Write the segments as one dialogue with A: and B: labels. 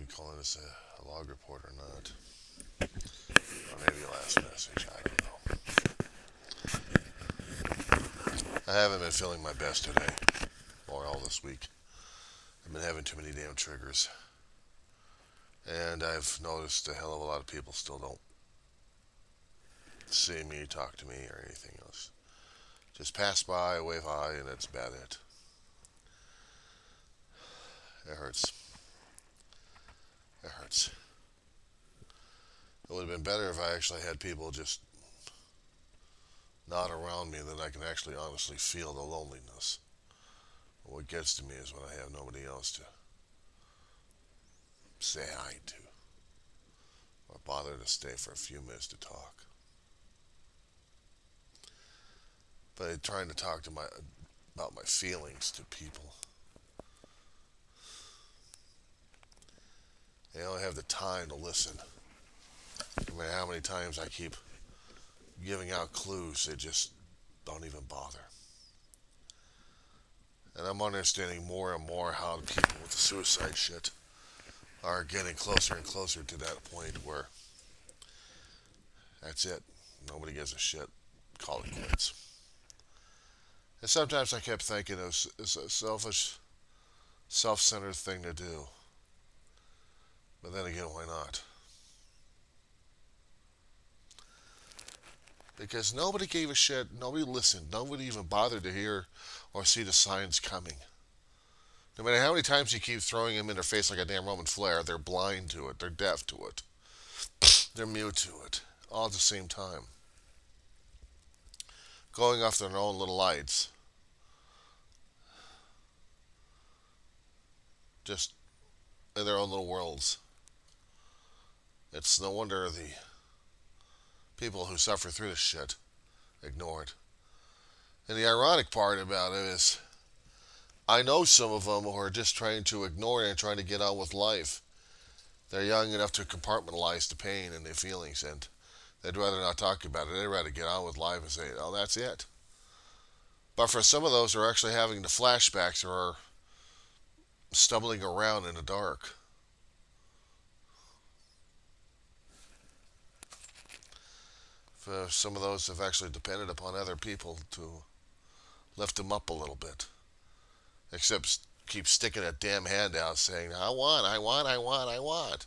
A: calling this a log report or not. Or maybe a last message. I don't know. I haven't been feeling my best today or all this week. I've been having too many damn triggers. And I've noticed a hell of a lot of people still don't see me, talk to me, or anything else. Just pass by, wave hi, and that's about it. It hurts. It hurts. It would have been better if I actually had people just not around me that I can actually honestly feel the loneliness. What gets to me is when I have nobody else to say hi to or bother to stay for a few minutes to talk. But trying to talk to about my feelings to people, they don't have the time to listen. No matter how many times I keep giving out clues, they just don't even bother. And I'm understanding more and more how the people with the suicide shit are getting closer and closer to that point where that's it. Nobody gives a shit. Call it quits. And sometimes I kept thinking it's a selfish, self-centered thing to do. But then again, why not? Because nobody gave a shit, nobody listened, nobody even bothered to hear or see the signs coming. No matter how many times you keep throwing them in their face like a damn Roman flare, they're blind to it, they're deaf to it, they're mute to it, all at the same time. Going off their own little lights. Just in their own little worlds. It's no wonder the people who suffer through this shit ignore it. And the ironic part about it is, I know some of them who are just trying to ignore it and trying to get on with life. They're young enough to compartmentalize the pain and their feelings, and they'd rather not talk about it. They'd rather get on with life and say, oh, that's it. But for some of those who are actually having the flashbacks or are stumbling around in the dark, for some of those have actually depended upon other people to lift them up a little bit. Except keep sticking a damn hand out saying, I want, I want, I want, I want.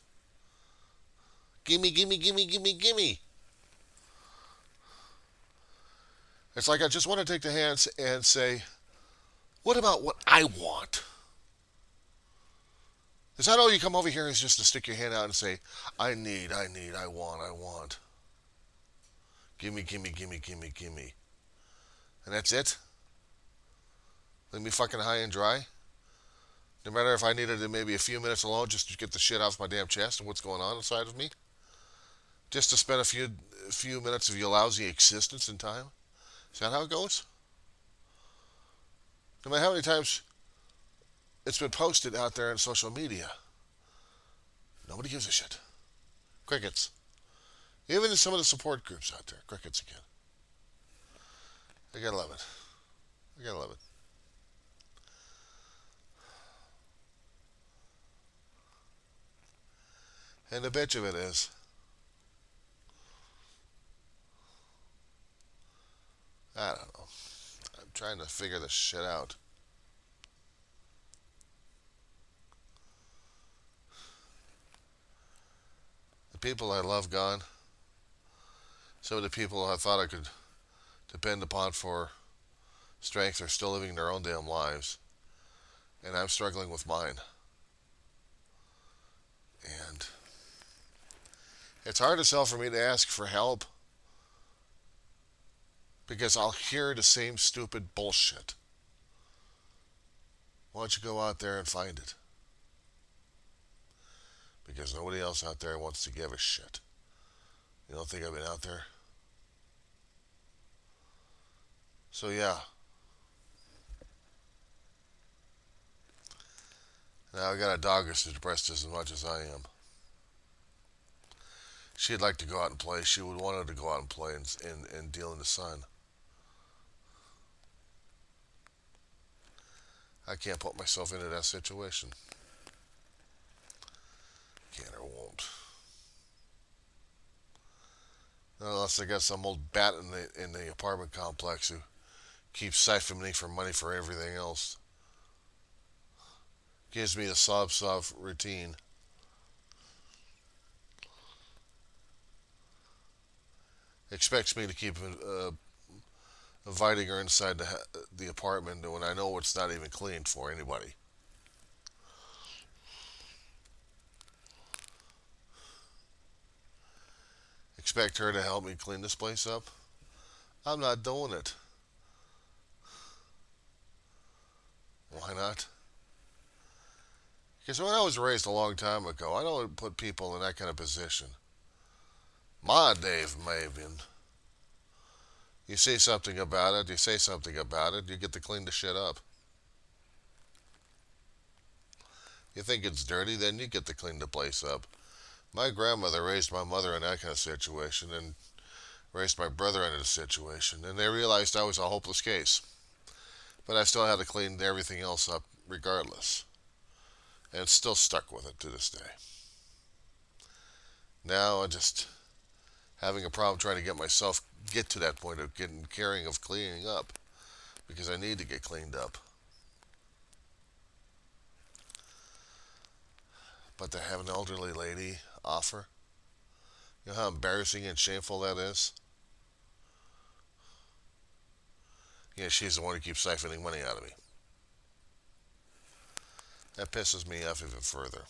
A: Gimme, gimme, gimme, gimme, gimme. It's like I just want to take the hands and say, what about what I want? Is that all you come over here is just to stick your hand out and say, I need, I want, I want. Gimme, gimme, gimme, gimme, gimme. And that's it? Leave me fucking high and dry? No matter if I needed maybe a few minutes alone just to get the shit off my damn chest and what's going on inside of me? Just to spend a few minutes of your lousy existence in time? Is that how it goes? No matter how many times it's been posted out there in social media, nobody gives a shit. Crickets. Even in some of the support groups out there, crickets again. I gotta love it. I gotta love it. And the bitch of it is, I don't know. I'm trying to figure this shit out. The people I love gone. Some of the people I thought I could depend upon for strength are still living their own damn lives. And I'm struggling with mine. And it's hard as hell for me to ask for help because I'll hear the same stupid bullshit. Why don't you go out there and find it? Because nobody else out there wants to give a shit. You don't think I've been out there? So yeah. Now I got a dog that's depressed as much as I am. She'd like to go out and play. She would want her to go out and play and deal in the sun. I can't put myself into that situation. Unless I got some old bat in the apartment complex who keeps siphoning for money for everything else. Gives me a soft routine. Expects me to keep inviting her inside the apartment when I know it's not even cleaned for anybody. Expect her to help me clean this place up? I'm not doing it. Why not? Because when I was raised a long time ago, I don't put people in that kind of position. My Dave may have been. You say something about it, you say something about it, you get to clean the shit up. You think it's dirty, then you get to clean the place up. My grandmother raised my mother in that kind of situation and raised my brother in a situation, and they realized I was a hopeless case. But I still had to clean everything else up regardless, and still stuck with it to this day. Now I'm just having a problem trying to get to that point of getting caring of cleaning up because I need to get cleaned up. But to have an elderly lady offer, you know how embarrassing and shameful that is? Yeah, she's the one who keeps siphoning money out of me. That pisses me off even further.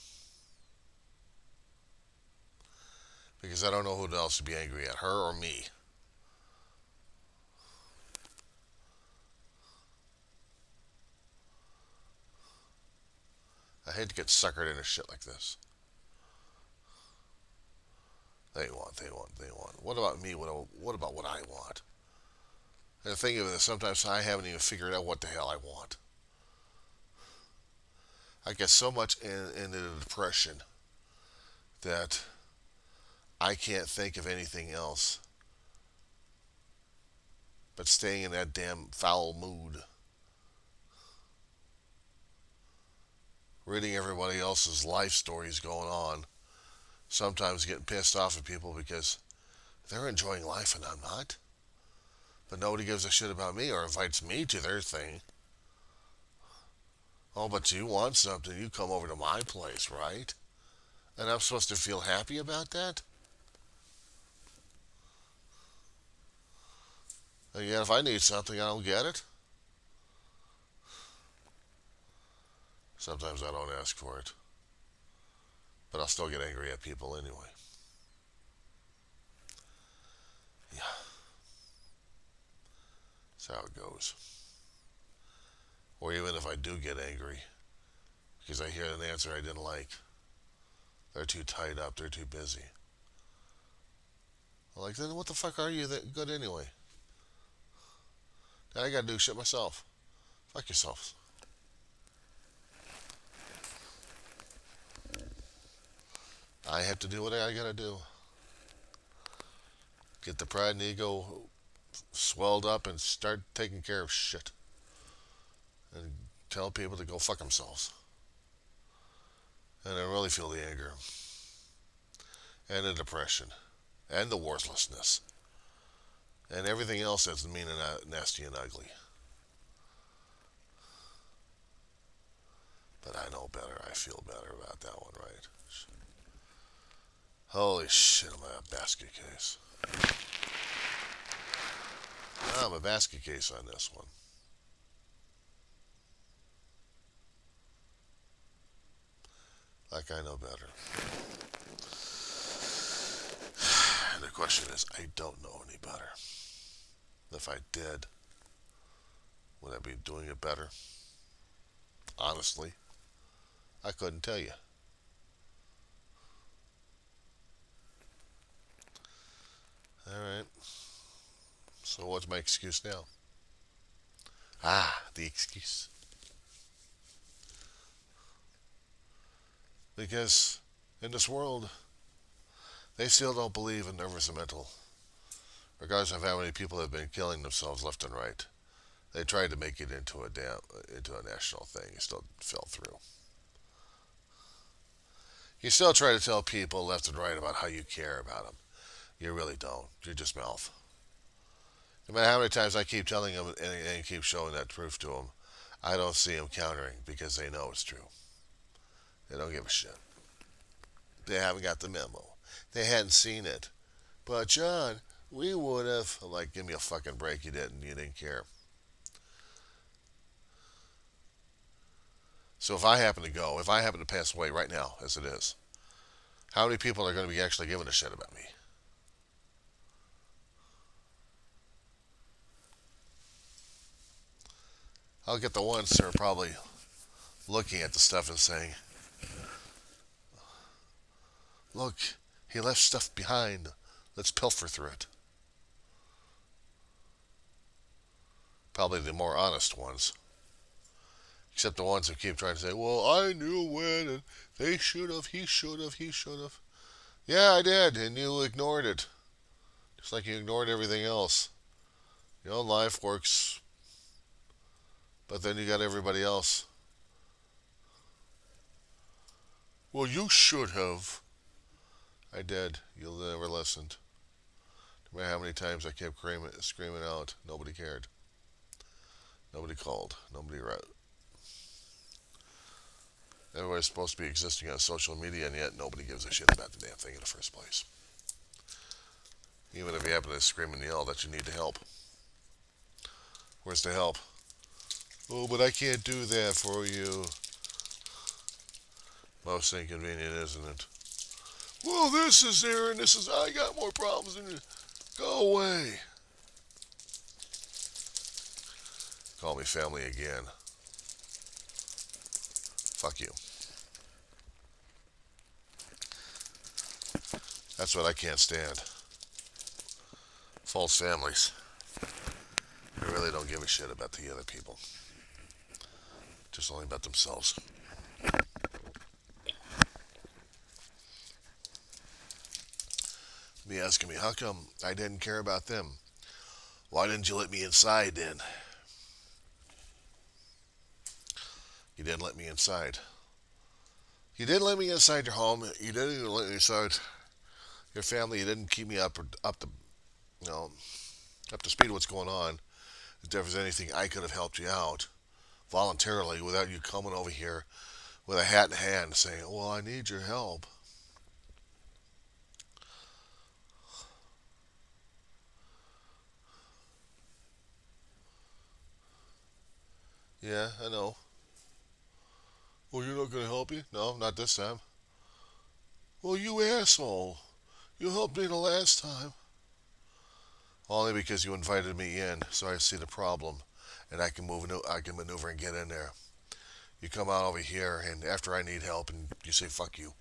A: Because I don't know who else to be angry at, her or me. I hate to get suckered into shit like this. They want. What about me? What about what I want? And the thing of it is, sometimes I haven't even figured out what the hell I want. I get so much into the depression that I can't think of anything else but staying in that damn foul mood. Reading everybody else's life stories going on. Sometimes getting pissed off at people because they're enjoying life and I'm not. But nobody gives a shit about me or invites me to their thing. Oh, but you want something, you come over to my place, right? And I'm supposed to feel happy about that? And yet, if I need something, I don't get it. Sometimes I don't ask for it. But I'll still get angry at people anyway. Yeah, that's how it goes. Or even if I do get angry, because I hear an answer I didn't like. They're too tied up, they're too busy. I'm like, then what the fuck are you that good anyway? Then I gotta do shit myself. Fuck yourself. I have to do what I gotta do. Get the pride and ego swelled up and start taking care of shit. And tell people to go fuck themselves. And I really feel the anger. And the depression. And the worthlessness. And everything else that's mean and nasty and ugly. But I know better. I feel better about that one, right? Holy shit, am I a basket case? I'm a basket case on this one. Like I know better. And the question is, I don't know any better. If I did, would I be doing it better? Honestly, I couldn't tell you. Alright, so what's my excuse now? The excuse. Because in this world, they still don't believe in nervous and mental. Regardless of how many people have been killing themselves left and right. They tried to make it into a national thing. It still fell through. You still try to tell people left and right about how you care about them. You really don't. You just mouth. No matter how many times I keep telling them and keep showing that proof to them, I don't see them countering because they know it's true. They don't give a shit. They haven't got the memo. They hadn't seen it. But John, we would have. I'm like, give me a fucking break. You didn't. You didn't care. So if I happen to go, if I happen to pass away right now, as it is, how many people are going to be actually giving a shit about me? I'll get the ones that are probably looking at the stuff and saying, look, he left stuff behind. Let's pilfer through it. Probably the more honest ones. Except the ones who keep trying to say, well, I knew when, and they should have, he should have, he should have. Yeah, I did, and you ignored it. Just like you ignored everything else. Your own life works, but then you got everybody else. Well, you should have. I did. You never listened. No matter how many times I kept screaming out, nobody cared. Nobody called. Nobody wrote. Everybody's supposed to be existing on social media, and yet nobody gives a shit about the damn thing in the first place. Even if you happen to scream and yell that you need the help. Where's the help? Oh, but I can't do that for you. Most inconvenient, isn't it? Well, this is there, and this is... I got more problems than you. Go away. Call me family again. Fuck you. That's what I can't stand. False families. They really don't give a shit about the other people. Just only about themselves. Be asking me, how come I didn't care about them? Why didn't you let me inside then? You didn't let me inside. You didn't let me inside your home. You didn't even let me inside your family. You didn't keep me up to, you know, up to speed of what's going on. If there was anything I could have helped you out voluntarily without you coming over here with a hat in hand saying, well, I need your help. Yeah, I know. Well, you're not going to help me? No, not this time. Well, you asshole. You helped me the last time. Only because you invited me in, so I see the problem, and I can maneuver and get in there. You come out over here, and after I need help, and you say fuck you,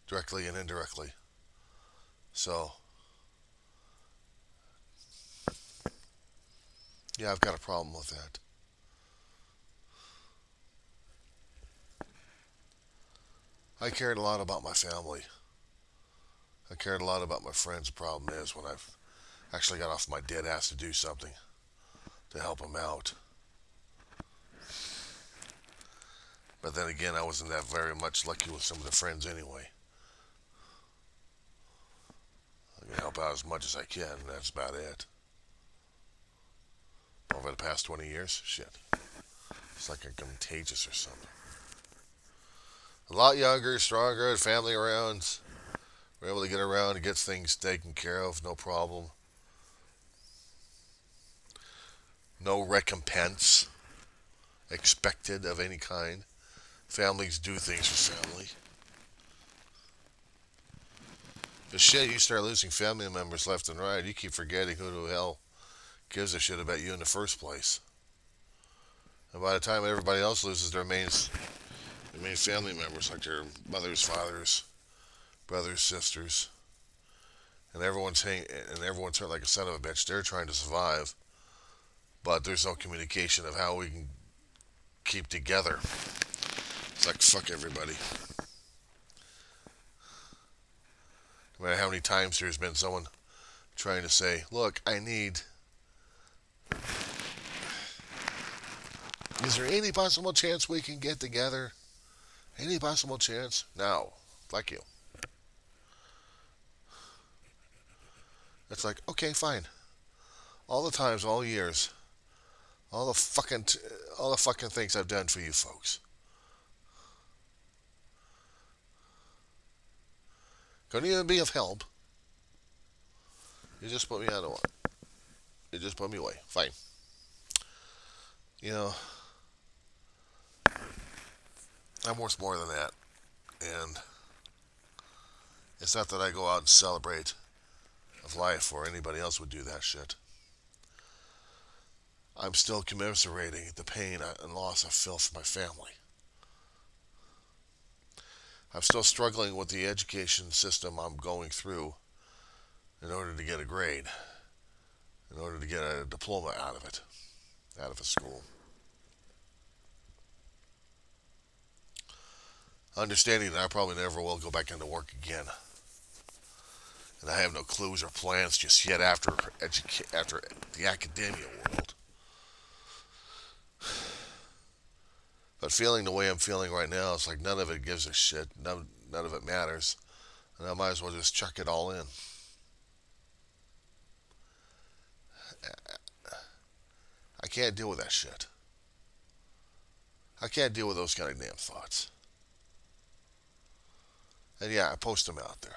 A: directly and indirectly. So, yeah, I've got a problem with that. I cared a lot about my family. I cared a lot about my friends. The problem is when I've actually got off my dead ass to do something to help them out. But then again, I wasn't that very much lucky with some of the friends anyway. I can help out as much as I can, and that's about it. Over the past 20 years, shit. It's like I'm contagious or something. A lot younger, stronger, had family around. We're able to get around and get things taken care of, no problem. No recompense expected of any kind. Families do things for family. But shit, you start losing family members left and right, you keep forgetting who the hell gives a shit about you in the first place. And by the time everybody else loses their main family members, like their mothers, fathers, brothers, sisters, and everyone's hurt like a son of a bitch. They're trying to survive, but there's no communication of how we can keep together. It's like fuck everybody. No matter how many times there's been someone trying to say, "Look, I need." Is there any possible chance we can get together? Any possible chance? No. Fuck you. It's like, okay, fine. All the times, all the years, all the fucking, all the fucking things I've done for you folks. Couldn't even be of help. You just put me on the one. You just put me away. Fine. You know, I'm worth more than that. And it's not that I go out and celebrate of life or anybody else would do that shit. I'm still commiserating the pain and loss I feel for my family. I'm still struggling with the education system I'm going through in order to get a grade, in order to get a diploma out of it, out of a school. Understanding that I probably never will go back into work again. And I have no clues or plans just yet after the academia world. But feeling the way I'm feeling right now, it's like none of it gives a shit. None of it matters. And I might as well just chuck it all in. I can't deal with that shit. I can't deal with those kind of damn thoughts. And yeah, I post them out there.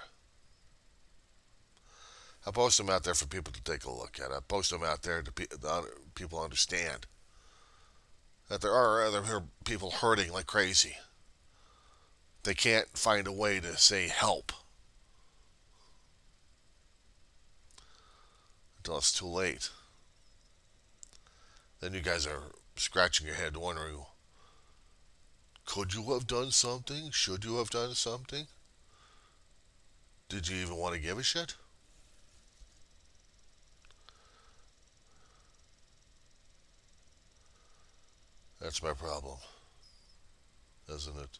A: I post them out there for people to take a look at. I post them out there to people understand that there are other people hurting like crazy. They can't find a way to say help until it's too late. Then you guys are scratching your head wondering, could you have done something? Should you have done something? Did you even want to give a shit? That's my problem, isn't it?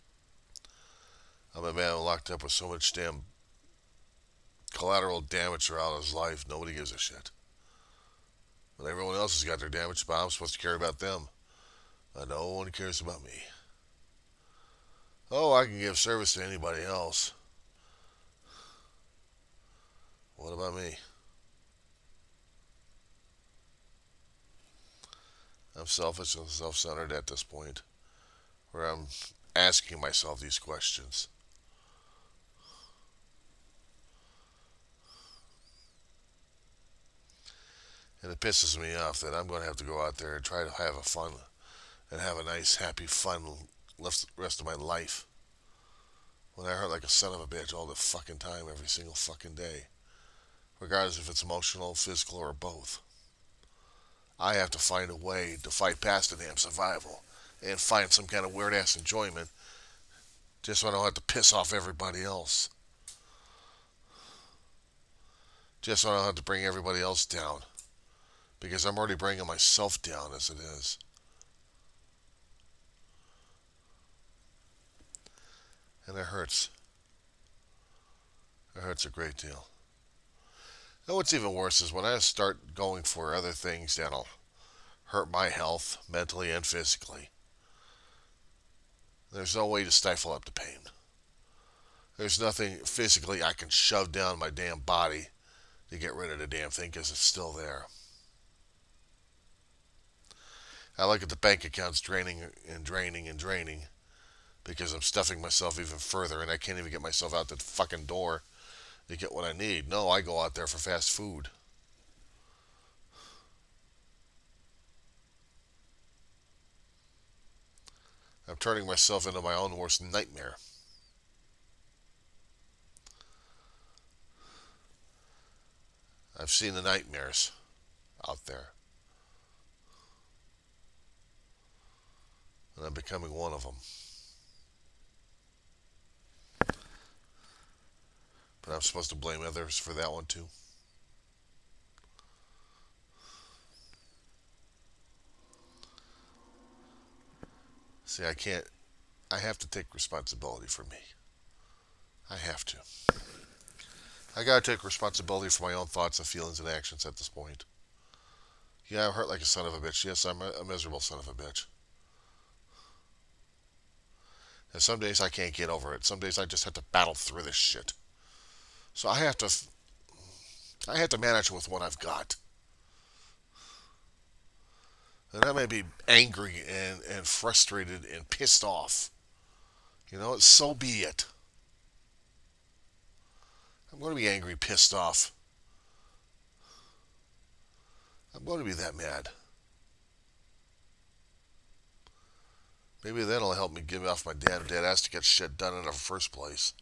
A: I'm a man locked up with so much damn collateral damage throughout his life, nobody gives a shit. But everyone else has got their damage, but I'm supposed to care about them. And no one cares about me. Oh, I can give service to anybody else. What about me? I'm selfish and self-centered at this point, where I'm asking myself these questions. And it pisses me off that I'm going to have to go out there and try to have a fun and have a nice, happy, fun rest of my life when I hurt like a son of a bitch all the fucking time, every single fucking day, regardless if it's emotional, physical, or both. I have to find a way to fight past the damn survival and find some kind of weird ass enjoyment just so I don't have to piss off everybody else. Just so I don't have to bring everybody else down. Because I'm already bringing myself down as it is. And it hurts. It hurts a great deal. And what's even worse is when I start going for other things that'll hurt my health, mentally and physically. There's no way to stifle up the pain. There's nothing physically I can shove down my damn body to get rid of the damn thing because it's still there. I look at the bank accounts draining and draining and draining because I'm stuffing myself even further and I can't even get myself out the fucking door to get what I need. No, I go out there for fast food. I'm turning myself into my own worst nightmare. I've seen the nightmares out there. And I'm becoming one of them. But I'm supposed to blame others for that one too. See, I can't. I have to take responsibility for me. I have to. I gotta take responsibility for my own thoughts and feelings and actions at this point. Yeah, I'm hurt like a son of a bitch. Yes, I'm a miserable son of a bitch. And some days I can't get over it. Some days I just have to battle through this shit. So I have to I have to manage with what I've got. And I may be angry and frustrated and pissed off. So be it. I'm going to be angry, pissed off. I'm going to be that mad. Maybe that'll help me get off my dead ass to get shit done in the first place.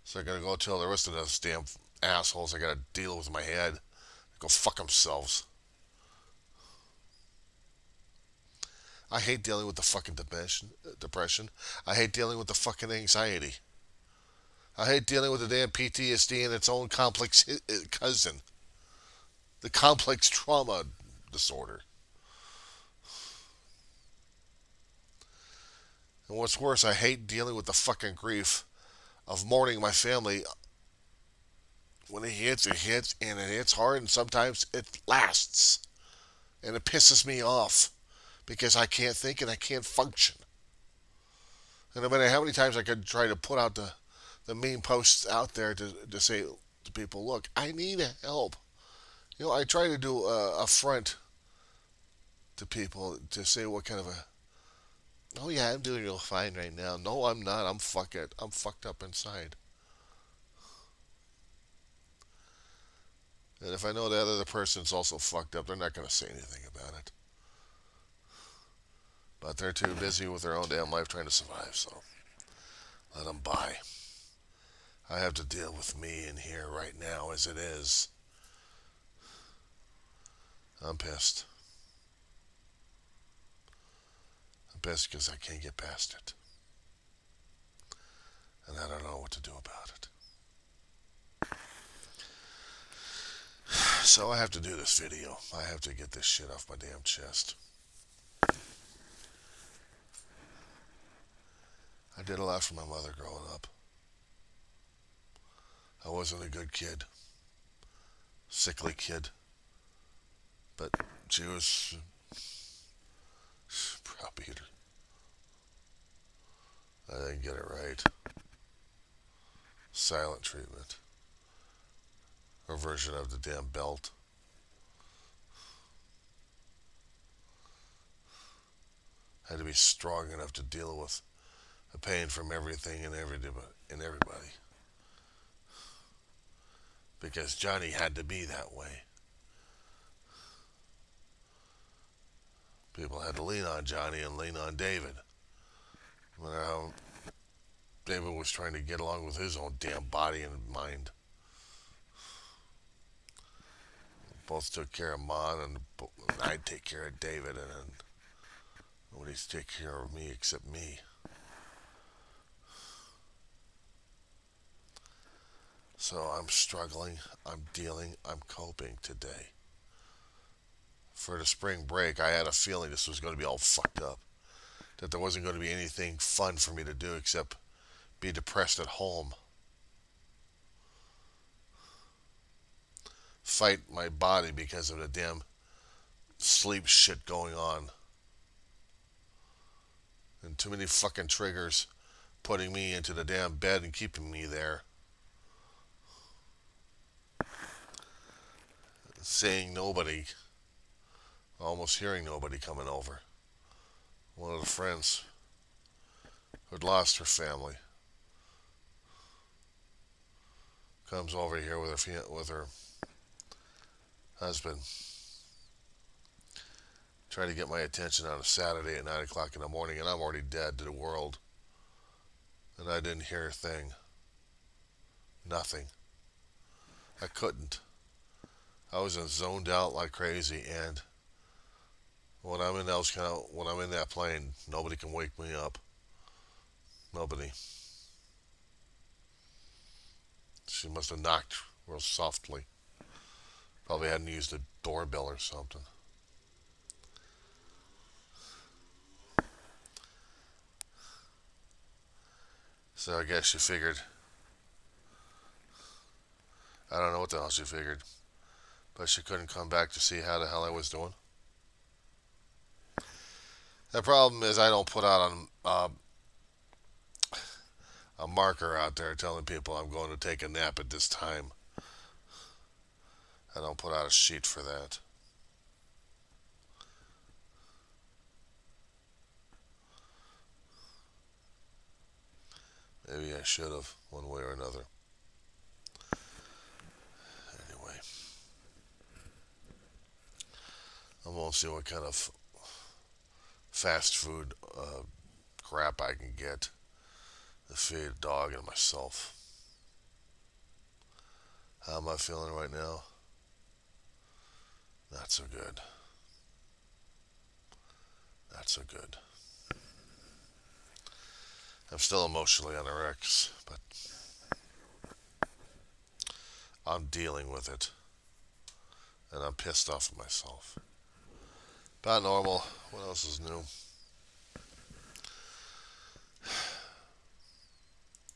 A: So I gotta go tell the rest of those damn assholes I gotta deal with in my head. Go fuck themselves. I hate dealing with the fucking depression. I hate dealing with the fucking anxiety. I hate dealing with the damn PTSD and its own complex cousin. The complex trauma disorder. And what's worse, I hate dealing with the fucking grief of mourning my family. When it hits, and it hits hard, and sometimes it lasts. And it pisses me off because I can't think and I can't function. And no matter how many times I could try to put out the mean posts out there to say to people, look, I need help. I try to do a front to people to say what kind of a, oh yeah, I'm doing real fine right now. No, I'm not. I'm fucked up inside. And if I know that other person's also fucked up, they're not going to say anything about it. But they're too busy with their own damn life trying to survive, so let them by. I have to deal with me in here right now as it is. I'm pissed. I'm pissed because I can't get past it. And I don't know what to do about it. So I have to do this video. I have to get this shit off my damn chest. I did a lot for my mother growing up. I wasn't a good kid. Sickly kid. But she was a browbeater. I didn't get it right. Silent treatment. Her version of the damn belt. I had to be strong enough to deal with the pain from everything and everybody. Because Johnny had to be that way. People had to lean on Johnny and lean on David. No matter how David was trying to get along with his own damn body and mind. Both took care of Mon, and I'd take care of David, and nobody's take care of me except me. So I'm struggling, I'm dealing, I'm coping today. For the spring break, I had a feeling this was going to be all fucked up. That there wasn't going to be anything fun for me to do except be depressed at home. Fight my body because of the damn sleep shit going on. And too many fucking triggers putting me into the damn bed and keeping me there. Saying nobody. Almost hearing nobody coming over. One of the friends who'd lost her family comes over here with her husband. Trying to get my attention on a Saturday at 9 o'clock in the morning, and I'm already dead to the world. And I didn't hear a thing. Nothing. I couldn't. I was zoned out like crazy, and when I'm in that plane, nobody can wake me up. Nobody. She must have knocked real softly. Probably hadn't used a doorbell or something. So I guess she figured, I don't know what the hell she figured, but she couldn't come back to see how the hell I was doing. The problem is I don't put out on a marker out there telling people I'm going to take a nap at this time. I don't put out a sheet for that. Maybe I should have, one way or another. Anyway, I'm going to see what kind of fast food crap I can get to feed a dog and myself. How am I feeling right now? Not so good. Not so good. I'm still emotionally anorexic, but I'm dealing with it. And I'm pissed off at myself. About normal. What else is new?